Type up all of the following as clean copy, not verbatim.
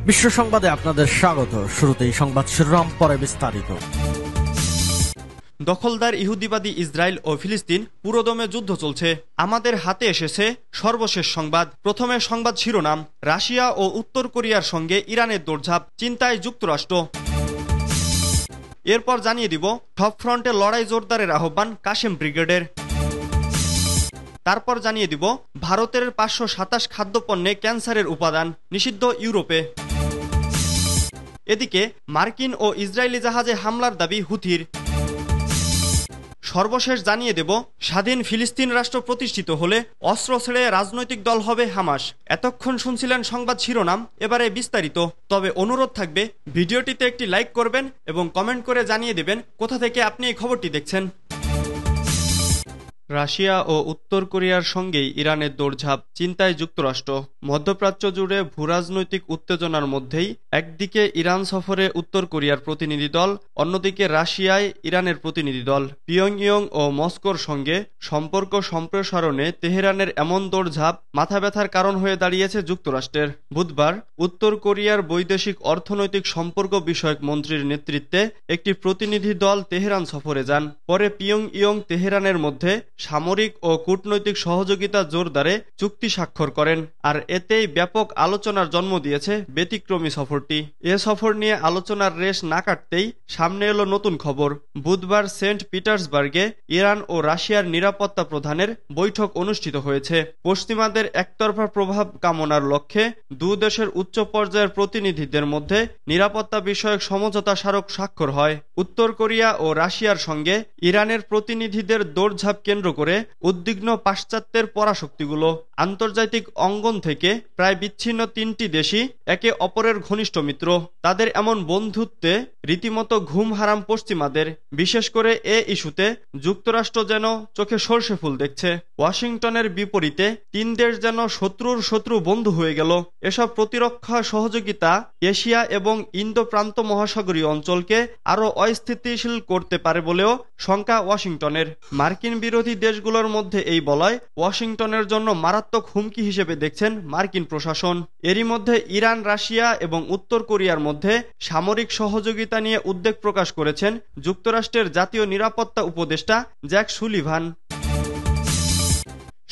বিশ্ব সংবাদে আপনাদের স্বাগত। শুরুতেই সংবাদ শিরোনাম, পরে বিস্তারিত। দখলদার ইহুদিবাদী ইসরায়েল ও ফিলিস্তিন পুরোদমে যুদ্ধ চলছে। আমাদের হাতে এসেছে সর্বশেষ সংবাদ। প্রথমে সংবাদ শিরোনাম, রাশিয়া ও উত্তর কোরিয়ার সঙ্গে ইরানের দৌড়ঝাঁপ, চিন্তায় যুক্তরাষ্ট্র। এরপর জানিয়ে দিব সব ফ্রন্টে লড়াই জোরদারের আহ্বান কাশেম ব্রিগেডের। তারপর জানিয়ে দিব ভারতের 527 খাদ্যপণ্যে ক্যান্সারের উপাদান নিষিদ্ধ ইউরোপে। এদিকে মার্কিন ও ইসরায়েলি জাহাজে হামলার দাবি হুথির। সর্বশেষ জানিয়ে দেব স্বাধীন ফিলিস্তিন রাষ্ট্র প্রতিষ্ঠিত হলে অস্ত্র ছেড়ে রাজনৈতিক দল হবে হামাস। এতক্ষণ শুনছিলেন সংবাদ শিরোনাম, এবারে বিস্তারিত। তবে অনুরোধ থাকবে ভিডিওটিতে একটি লাইক করবেন এবং কমেন্ট করে জানিয়ে দেবেন কোথা থেকে আপনি এই খবরটি দেখছেন। রাশিয়া ও উত্তর কোরিয়ার সঙ্গেই ইরানের দৌড়ঝাঁপ, চিন্তায় যুক্তরাষ্ট্র। মধ্যপ্রাচ্য জুড়ে ভূরাজনৈতিক উত্তেজনার মধ্যেই একদিকে ইরান সফরে উত্তর কোরিয়ার প্রতিনিধি দল, অন্যদিকে রাশিয়ায় ইরানের প্রতিনিধি দল। পিয়ংইয়ং ও মস্কোর সঙ্গে সম্পর্ক সম্প্রসারণে তেহরানের এমন দৌড়ঝাঁপ মাথা ব্যথার কারণ হয়ে দাঁড়িয়েছে যুক্তরাষ্ট্রের। বুধবার উত্তর কোরিয়ার বৈদেশিক অর্থনৈতিক সম্পর্ক বিষয়ক মন্ত্রীর নেতৃত্বে একটি প্রতিনিধি দল তেহরান সফরে যান। পরে পিয়ংইয়ং তেহরানের মধ্যে সামরিক ও কূটনৈতিক সহযোগিতা জোরদারে চুক্তি স্বাক্ষর করেন, আর এতেই ব্যাপক আলোচনার জন্ম দিয়েছে ব্যতিক্রমী সফরটি। এ সফর নিয়ে আলোচনার রেশ না কাটতেই সামনে এলো নতুন খবর। বুধবার সেন্ট পিটার্সবার্গে ইরান ও রাশিয়ার নিরাপত্তা প্রধানের বৈঠক অনুষ্ঠিত হয়েছে। পশ্চিমাদের একতরফা প্রভাব কামনার লক্ষ্যে দু দেশের উচ্চ পর্যায়ের প্রতিনিধিদের মধ্যে নিরাপত্তা বিষয়ক সমঝোতা স্মারক স্বাক্ষর হয়। উত্তর কোরিয়া ও রাশিয়ার সঙ্গে ইরানের প্রতিনিধিদের দৌড়ঝাঁপ কেন্দ্র করে উদ্বিগ্ন পাশ্চাত্যের পরাশক্তিগুলো। আন্তর্জাতিক অঙ্গন থেকে প্রায় বিচ্ছিন্ন তিনটি দেশই একে অপরের ঘনিষ্ঠ মিত্র। তাদের এমন বন্ধুত্বে রীতিমতো ঘুম হারাম পশ্চিমাদের। বিশেষ করে এ ইস্যুতে যুক্তরাষ্ট্র যেন চোখে সর্ষে ফুল দেখছে। ওয়াশিংটনের বিপরীতে তিন দেশ যেন শত্রুর শত্রু বন্ধু হয়ে গেল। এসব প্রতিরক্ষা সহযোগিতা এশিয়া এবং ইন্দো প্রান্ত মহাসাগরীয় অঞ্চলকে আরও অস্থিতিশীল করতে পারে বলেও শঙ্কা ওয়াশিংটনের। মার্কিন বিরোধী দেশগুলোর মধ্যে এই বলয় ওয়াশিংটনের জন্য মারাত্মক হুমকি হিসেবে দেখছেন মার্কিন প্রশাসন। এরই মধ্যে ইরান, রাশিয়া এবং উত্তর কোরিয়ার মধ্যে সামরিক সহযোগিতা নিয়ে উদ্বেগ প্রকাশ করেছেন যুক্তরাষ্ট্রের জাতীয় নিরাপত্তা উপদেষ্টা জ্যাক সুলিভান।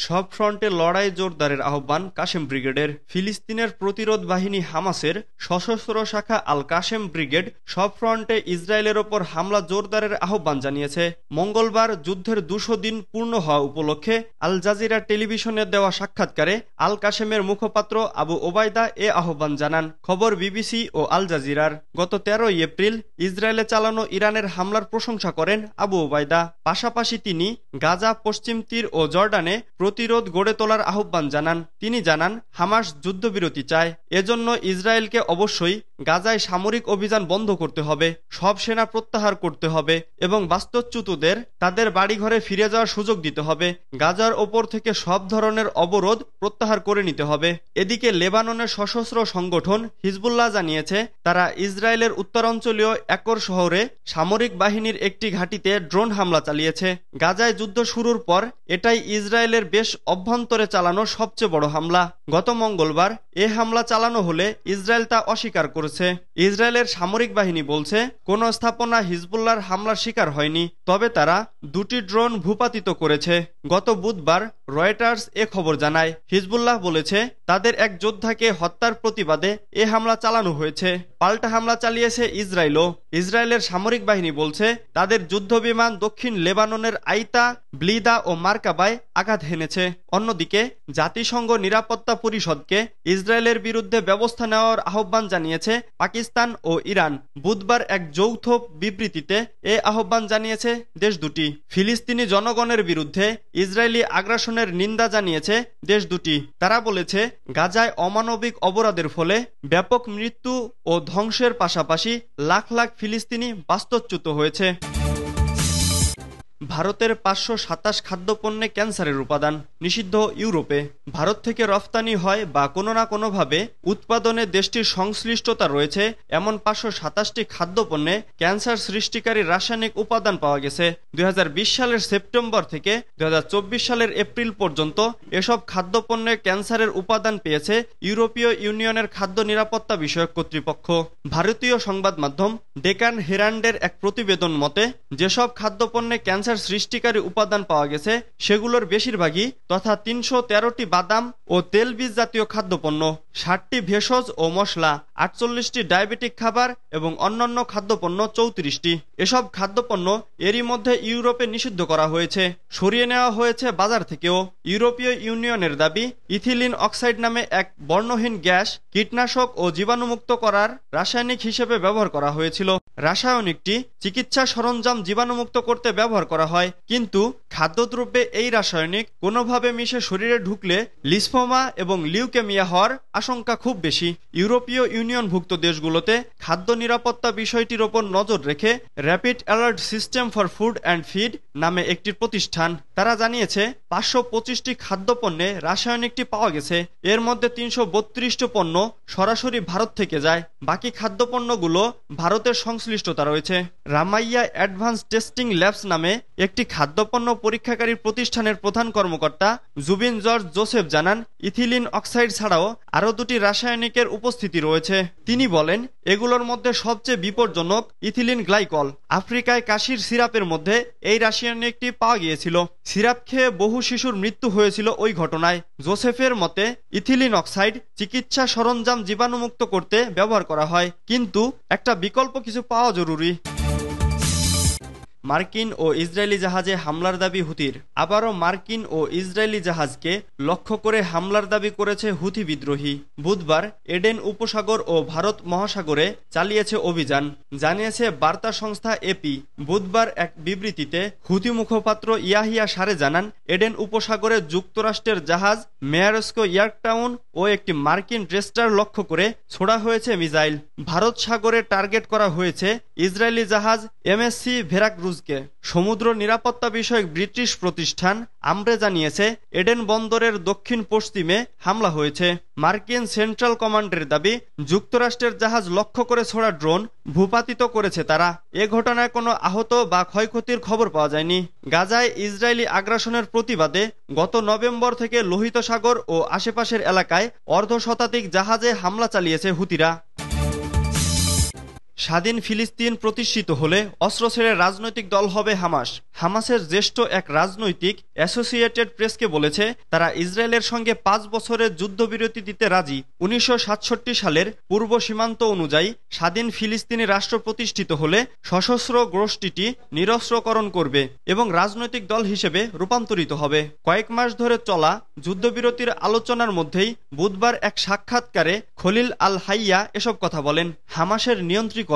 সব ফ্রন্টে লড়াই জোরদারের আহ্বান কাশেম ব্রিগেডের। ফিলিস্তিনের প্রতিরোধ বাহিনী হামাসের সশস্ত্র শাখা আল কাশেম ব্রিগেড সব ফ্রন্টে ইসরায়েলের ওপর হামলা জোরদারের আহ্বান জানিয়েছে। মঙ্গলবার যুদ্ধের 200 দিন পূর্ণ হওয়া উপলক্ষে আল জাজিরা টেলিভিশনে দেওয়া সাক্ষাৎকারে আল কাশেমের মুখপাত্র আবু ওবায়দা এ আহ্বান জানান। খবর বিবিসি ও আল জাজিরার। গত 13 এপ্রিল ইসরায়েলে চালানো ইরানের হামলার প্রশংসা করেন আবু ওবায়দা। পাশাপাশি তিনি গাজা, পশ্চিম তীর ও জর্ডানে প্রতিরোধ গড়ে তোলার আহ্বান জানান। তিনি জানান, হামাস যুদ্ধবিরতি চায়, এজন্য ইসরায়েলকে অবশ্যই গাজায় সামরিক অভিযান বন্ধ করতে হবে, সব সেনা প্রত্যাহার করতে হবে এবং বাস্তুচ্যুতদের তাদের বাড়িঘরে ফিরে যাওয়ার সুযোগ দিতে হবে। গাজার ওপর থেকে সব ধরনের অবরোধ প্রত্যাহার করে নিতে হবে। এদিকে লেবাননের সশস্ত্র সংগঠন হিজবুল্লাহ জানিয়েছে, তারা ইসরায়েলের উত্তরাঞ্চলীয় একর শহরে সামরিক বাহিনীর একটি ঘাঁটিতে ড্রোন হামলা চালিয়েছে। গাজায় যুদ্ধ শুরুর পর এটাই ইসরায়েলের বেশ অভ্যন্তরে চালানো সবচেয়ে বড় হামলা। গত মঙ্গলবার এ হামলা চালানো হলে ইসরায়েল তা অস্বীকার করেছে। ইসরায়েলের সামরিক বাহিনী বলছে, কোন স্থাপনা হিজবুল্লাহর হামলার শিকার হয়নি, তবে তারা 2টি ড্রোন ভূপাতিত করেছে। গত বুধবার রয়টার্স এ খবর জানায়। হিজবুল্লাহ বলেছে, তাদের এক যোদ্ধাকে হত্যার প্রতিবাদে এ হামলা চালানো হয়েছে। পাল্টা হামলা চালিয়েছে ইসরায়েলও। ইসরায়েলের সামরিক বাহিনী বলছে, তাদের যুদ্ধবিমান দক্ষিণ লেবাননের আইতা, ব্লিদা ও মার্কাবায় আঘাত হেনেছে। অন্যদিকে জাতিসংঘ নিরাপত্তা পরিষদকে ইসরায়েলের বিরুদ্ধে ব্যবস্থা নেওয়ার আহ্বান জানিয়েছে পাকিস্তান ও ইরান। বুধবার এক যৌথ বিবৃতিতে এ আহ্বান জানিয়েছে দেশ দুটি। ফিলিস্তিনি জনগণের বিরুদ্ধে ইসরায়েলি আগ্রাসনের নিন্দা জানিয়েছে দেশ দুটি। তারা বলেছে, গাজায় অমানবিক অপরাধের ফলে ব্যাপক মৃত্যু ও ধ্বংসের পাশাপাশি লাখ লাখ ফিলিস্তিনি বাস্তুচ্যুত হয়েছে। ভারতের 527 খাদ্যপণ্যে ক্যান্সারের উপাদান নিষিদ্ধ ইউরোপে। ভারত থেকে রফতানি হয় বা কোনো না কোনোভাবে উৎপাদনে দেশটির সংশ্লিষ্টতা রয়েছে এমন 527টি খাদ্যপণ্যে ক্যান্সার সৃষ্টিকারী রাসায়নিক উপাদান পাওয়া গেছে। 2020 সালের সেপ্টেম্বর থেকে 2024 সালের এপ্রিল পর্যন্ত এসব খাদ্যপণ্যে ক্যান্সারের উপাদান পেয়েছে ইউরোপীয় ইউনিয়নের খাদ্য নিরাপত্তা বিষয়ক কর্তৃপক্ষ। ভারতীয় সংবাদ মাধ্যম ডেকান হেরাল্ডের এক প্রতিবেদন মতে, যেসব খাদ্যপণ্যে ক্যান্সার সৃষ্টিকারী উপাদান পাওয়া গেছে সেগুলোর বেশিরভাগই তথা 313টি বাদাম ও তেলবীজ জাতীয় খাদ্যপণ্য, 60টি ভেষজ ও মশলা, 48টি ডায়াবেটিক খাবার এবং অন্যান্য খাদ্যপণ্য 34টি। এসব খাদ্যপণ্য এরই মধ্যে ইউরোপে নিষিদ্ধ করা হয়েছে, সরিয়ে নেওয়া হয়েছে বাজার থেকেও। ইউরোপীয় ইউনিয়নের দাবি, ইথিলিন অক্সাইড নামে এক বর্ণহীন গ্যাস কীটনাশক ও জীবাণুমুক্ত করার রাসায়নিক হিসেবে ব্যবহার করা হয়েছিল। রাসায়নিকটি চিকিৎসা সরঞ্জাম জীবাণুমুক্ত করতে ব্যবহার করা হয়, কিন্তু খাদ্যদ্রব্যে এই রাসায়নিক কোনোভাবে মিশে শরীরে ঢুকলে লিম্ফোমা এবং লিউকেমিয়া হওয়ার আশঙ্কা খুব বেশি। ইউরোপীয় ইউনিয়নভুক্ত দেশগুলোতে খাদ্য নিরাপত্তা বিষয়টির ওপর নজর রেখে rapid alert system for food and feed নামে একটি প্রতিষ্ঠান, তারা জানিয়েছে 525টি খাদ্যপণ্যে রাসায়নিকটি পাওয়া গেছে। এর মধ্যে 332টি পণ্য সরাসরি ভারত থেকে যায়, বাকি খাদ্যপণ্যগুলো ভারতের সংশ্লিষ্টতা রয়েছে। রামাইয়া অ্যাডভান্স টেস্টিং ল্যাবস নামে একটি খাদ্যপণ্য পরীক্ষাকারী প্রতিষ্ঠানের প্রধান কর্মকর্তা জুবিন জর্জ জোসেফ জানান, ইথিলিন অক্সাইড ছাড়াও আরও দুটি রাসায়নিকের উপস্থিতি রয়েছে। তিনি বলেন, এগুলোর মধ্যে সবচেয়ে বিপজ্জনক ইথিলিন গ্লাইকল। আফ্রিকায় কাশির সিরাপের মধ্যে এই রাসায়নিকটি পাওয়া গিয়েছিল। সিরাপ খেয়ে বহু শিশুর মৃত্যু হয়েছিল ওই ঘটনায়। জোসেফের মতে, ইথিলিন অক্সাইড চিকিৎসা সরঞ্জাম জীবাণুমুক্ত করতে ব্যবহার করা হয়, কিন্তু একটা বিকল্প কিছু পাওয়া জরুরি। মার্কিন ও ইসরায়েলি জাহাজে হামলার দাবি হুতির। আবারও মার্কিন ও ইসরায়েলি জাহাজকে লক্ষ্য করে হামলার দাবি করেছে হুথি বিদ্রোহী। বুধবার এডেন উপসাগর ও ভারত মহাসাগরে চালিয়েছে অভিযান, জানিয়েছে বার্তা সংস্থা এপি। বুধবার এক বিবৃতিতে হুথি মুখপাত্র ইয়াহিয়া সারে জানান, এডেন উপসাগরে যুক্তরাষ্ট্রের জাহাজ মেয়ারস্কো ইয়র্কটাউন ও একটি মার্কিন রেস্টার লক্ষ্য করে ছোড়া হয়েছে মিসাইল। ভারত সাগরে টার্গেট করা হয়েছে ইসরায়েলি জাহাজ এমএসসি ভেরাক্রুজকে। সমুদ্র নিরাপত্তা বিষয়ক ব্রিটিশ প্রতিষ্ঠান আমব্রে জানিয়েছে, এডেন বন্দরের দক্ষিণ পশ্চিমে হামলা হয়েছে। মার্কিন সেন্ট্রাল কমান্ডের দাবি, যুক্তরাষ্ট্রের জাহাজ লক্ষ্য করে ছোড়া ড্রোন ভূপাতিত করেছে তারা। এ ঘটনায় কোনো আহত বা ক্ষয়ক্ষতির খবর পাওয়া যায়নি। গাজায় ইসরায়েলি আগ্রাসনের প্রতিবাদে গত নভেম্বর থেকে লোহিত সাগর ও আশেপাশের এলাকায় অর্ধশতাধিক জাহাজে হামলা চালিয়েছে হুতিরা। স্বাধীন ফিলিস্তিন প্রতিষ্ঠিত হলে অস্ত্র ছেড়ে রাজনৈতিক দল হবে হামাস। হামাসের জ্যেষ্ঠ এক রাজনৈতিক অ্যাসোসিয়েটেড প্রেসকে বলেছে, তারা ইসরায়েলের সঙ্গে 5 বছরের যুদ্ধবিরতি দিতে রাজি। 1967 সালের পূর্ব সীমান্ত অনুযায়ী স্বাধীন ফিলিস্তিনি রাষ্ট্র প্রতিষ্ঠিত হলে সশস্ত্র গোষ্ঠীটি নিরস্ত্রকরণ করবে এবং রাজনৈতিক দল হিসেবে রূপান্তরিত হবে। কয়েক মাস ধরে চলা যুদ্ধবিরতির আলোচনার মধ্যেই বুধবার এক সাক্ষাৎকারে খলিল আল হাইয়া এসব কথা বলেন। হামাসের নিয়ন্ত্রণ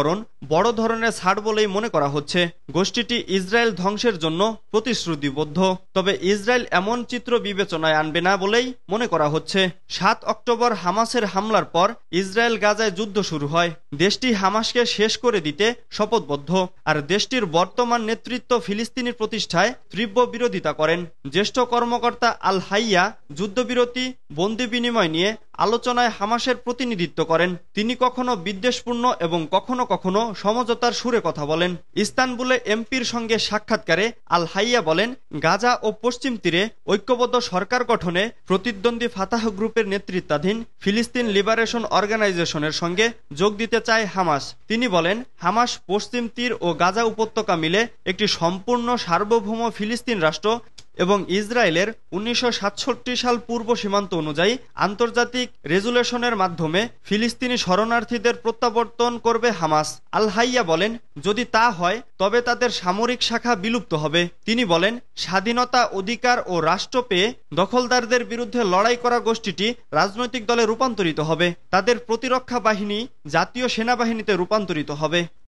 বড় ধরনের ছাড় বলেই মনে করা হচ্ছে। গোষ্ঠীটি ইসরায়েল ধ্বংসের জন্য প্রতিশ্রুতিবদ্ধ, তবে ইসরায়েল এমন চিত্র বিবেচনায় আনবে না বলেই মনে করা হচ্ছে। 7 অক্টোবর হামাসের হামলার পর ইসরায়েল গাজায় যুদ্ধ শুরু হয়। দেশটি হামাসকে শেষ করে দিতে শপথবদ্ধ, আর দেশটির বর্তমান নেতৃত্ব ফিলিস্তিনি প্রতিষ্ঠায় তীব্র বিরোধিতা করেন। জ্যেষ্ঠ কর্মকর্তা আল হাইয়া যুদ্ধবিরতি, বন্দি বিনিময় নিয়ে আলোচনায় হামাসের প্রতিনিধিত্ব করেন। তিনি কখনো বিদ্বেষপূর্ণ এবং কখনো কখনো সমঝোতার সুরে কথা বলেন। ইস্তানবুলে এমপির সঙ্গে সাক্ষাৎকারে আল হাইয়া বলেন, গাজা ও পশ্চিম তীরে ঐক্যবদ্ধ সরকার গঠনে প্রতিদ্বন্দ্বী ফাতাহ গ্রুপের নেতৃত্বাধীন ফিলিস্তিন লিবারেশন অর্গানাইজেশনের সঙ্গে যোগ দিতে চায় হামাস। তিনি বলেন, হামাস পশ্চিম তীর ও গাজা উপত্যকা মিলে একটি সম্পূর্ণ সার্বভৌম ফিলিস্তিন রাষ্ট্র এবং ইসরায়েলের 1967 সাল পূর্ব সীমান্ত অনুযায়ী আন্তর্জাতিক রেজুলেশনের মাধ্যমে ফিলিস্তিনি শরণার্থীদের প্রত্যাবর্তন করবে হামাস। আল হাইয়া বলেন, যদি তা হয় তবে তাদের সামরিক শাখা বিলুপ্ত হবে। তিনি বলেন, স্বাধীনতা, অধিকার ও রাষ্ট্র পেয়ে দখলদারদের বিরুদ্ধে লড়াই করা গোষ্ঠীটি রাজনৈতিক দলে রূপান্তরিত হবে। তাদের প্রতিরক্ষা বাহিনী জাতীয় সেনাবাহিনীতে রূপান্তরিত হবে।